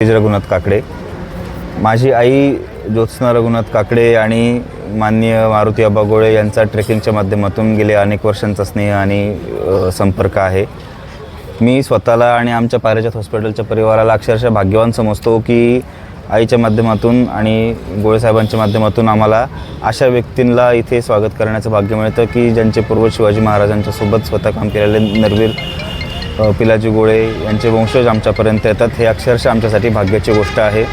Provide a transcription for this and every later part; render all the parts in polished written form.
रघुनाथ काकडे। माझी आई ज्योत्स्ना रघुनाथ काकडे आणि माननीय मारुती आबा गोळे यांचा ट्रेकिंगच्या माध्यमातून गेले अनेक वर्षांचा स्नेह आणि संपर्क आहे। मी स्वतःला आणि आमच्या पारिजात हॉस्पिटलच्या परिवाराला अक्षरशः भाग्यवान समजतो की आईच्या माध्यमातून आणि गोळे साहेबांच्या माध्यमातून आम्हाला अशा व्यक्तींना इथे स्वागत करण्याचं भाग्य मिळतं की ज्यांचे पूर्वज शिवाजी महाराजांच्या सोबत स्वतः काम केलेले नरवीर पिलाजी गोळे यांचे वंशज आमच्यापर्यंत येतात। हे अक्षरशः आमच्यासाठी भाग्याची गोष्ट आहे।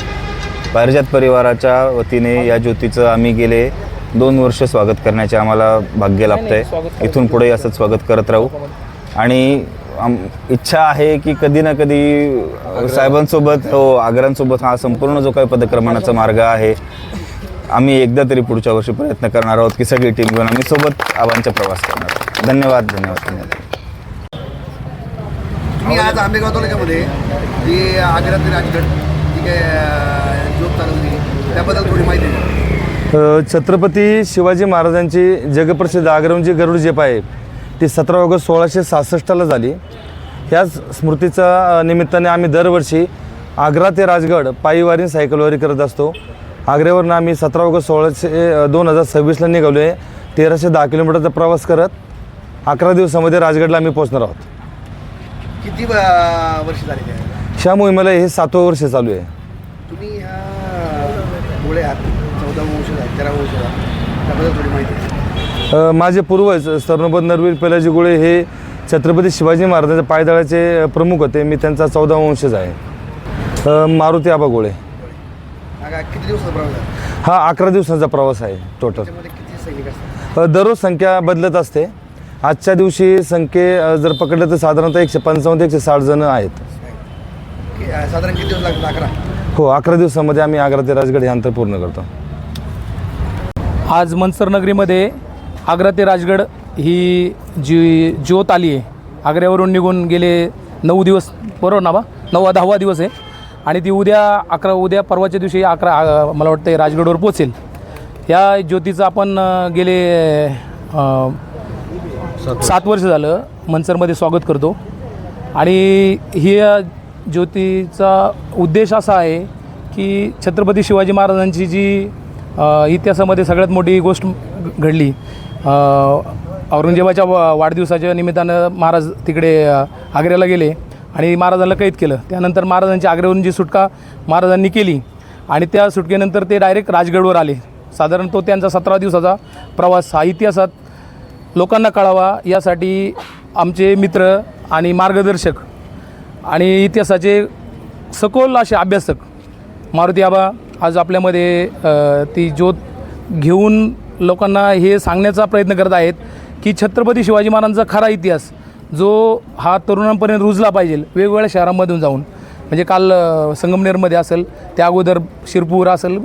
पारिजात परिवाराच्या वतीने या ज्योतीचं आम्ही गेले 2 वर्ष स्वागत करण्याचे आम्हाला भाग्य लाभतंय। इथून पुढे असंच स्वागत करत राहू आणि इच्छा आहे की कधी ना कधी साहेबांसोबत आग्रांसोबत हा संपूर्ण जो काही पदक्रमणाचा मार्ग आहे आम्ही एकदा तरी पुढच्या वर्षी प्रयत्न करणार आहोत की सगळी टीम घेऊन आम्ही सोबत आबांचा प्रवास करणार आहोत। धन्यवाद धन्यवाद। मी आज आंबेगाव तालुक्यामध्ये जी आग्रा ते राजगड जी काय जोत चालवली त्याबद्दल थोडी माहिती आहे। छत्रपती शिवाजी महाराजांची जगप्रसिद्ध आग्र्याहून जी गरुड झेप आहे ती 17 ऑगस्ट 1667ला झाली। ह्याच स्मृतीच्या निमित्ताने आम्ही दरवर्षी आग्रा ते राजगड पायीवारी सायकलवारी करत असतो। आग्र्यावरून आम्ही 17 ऑगस्ट 2026ला निघालो आहे। 1310 किलोमीटरचा प्रवास करत 11 दिवसामध्ये राजगडला आम्ही पोहोचणार आहोत। किती वर्ष झाली ह्या मोहिमेला हे 7वं वर्ष चालू आहे। तुम्ही ह्या गोळे आहात 14 वंश आहेत 13 वंश आहेत त्याबद्दल थोडी माहिती आहे। माझे पूर्वज सरनोबत नरवीर पिलाजी गोळे हे छत्रपती शिवाजी महाराजांच्या पायदळाचे प्रमुख होते। मी त्यांचा 14वा वंशज आहे। मारुती आबा गोळे। किती दिवसाचा प्रवास आहे हा 11 दिवसांचा प्रवास आहे टोटल। किती सैनिक असतात दररोज संख्या बदलत असते। आजच्या दिवशी जर पकडलं तर साधारणतः 155 ते 160 जण आहेत। साधारण किती दिवस लागतात 11 हो 11 दिवसामध्ये आम्ही आग्रा ते राजगड हे अंतर पूर्ण करतो। आज मनसर नगरीमध्ये आग्रा ते राजगड ही जी ज्योत आली आहे। आग्र्यावरून निघून गेले 9 दिवस बरोबर ना बा 9वा-10वा दिवस आहे आणि ती उद्या परवाच्या दिवशी मला वाटतं राजगडवर पोचेल। या ज्योतीचं आपण गेले 7 वर्ष झालं मनसरमध्ये स्वागत करतो आणि ही ज्योतीचा उद्देश असा आहे की छत्रपती शिवाजी महाराजांची जी इतिहासामध्ये सगळ्यात मोठी गोष्ट घडली, औरंगजेबाच्या वाढदिवसाच्या निमित्तानं महाराज तिकडे आग्र्याला गेले आणि महाराजांना कैद केलं। त्यानंतर महाराजांची आग्र्यावरून जी सुटका महाराजांनी केली आणि त्या सुटकेनंतर ते डायरेक्ट राजगडवर आले। साधारण तो त्यांचा 17 दिवसाचा प्रवास हा इतिहासात लोकांना कळावा यासाठी आमचे मित्र आणि मार्गदर्शक आणि इतिहासाचे सखोल असे अभ्यासक मारुती आबा आज आपल्यामध्ये ती ज्योत घेऊन लोकांना हे सांगण्याचा प्रयत्न करत आहेत की छत्रपती शिवाजी महाराजांचा खरा इतिहास जो हा तरुणांपर्यंत रुजला पाहिजे वेगवेगळ्या शहरांमधून जाऊन। म्हणजे काल संगमनेरमध्ये असेल, त्या अगोदर शिरपूर असेल,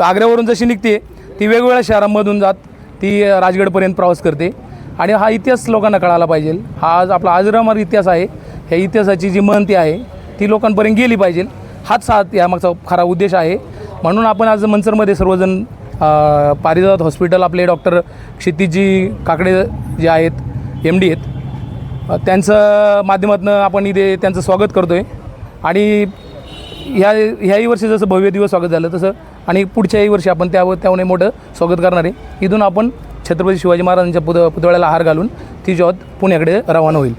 आग्र्यावरून जशी निघते ती वेगवेगळ्या शहरांमधून जात ती राजगडपर्यंत प्रवास करते आणि हा इतिहास लोकांना कळायला पाहिजे। हा आज आपला अजरामर इतिहास आहे। ह्या इतिहासाची जी महंती आहे ती लोकांपर्यंत गेली पाहिजे। हाच यामागचा खरा उद्देश आहे। म्हणून आपण आज मनसरमध्ये सर्वजण पारिजात हॉस्पिटल आपले डॉक्टर क्षितिजी काकडे जे आहेत MD आहेत त्यांचं माध्यमातून आपण इथे त्यांचं स्वागत करतो आहे आणि ह्याही वर्षी जसं भव्य दिवस स्वागत झालं तसं आणि पुढच्याही वर्षी आपण त्याहून मोठं स्वागत करणार आहे। इथून आपण छत्रपती शिवाजी महाराजांच्या पुतळ्याला हार घालून ती ज्योत पुण्याकडे रवाना होईल।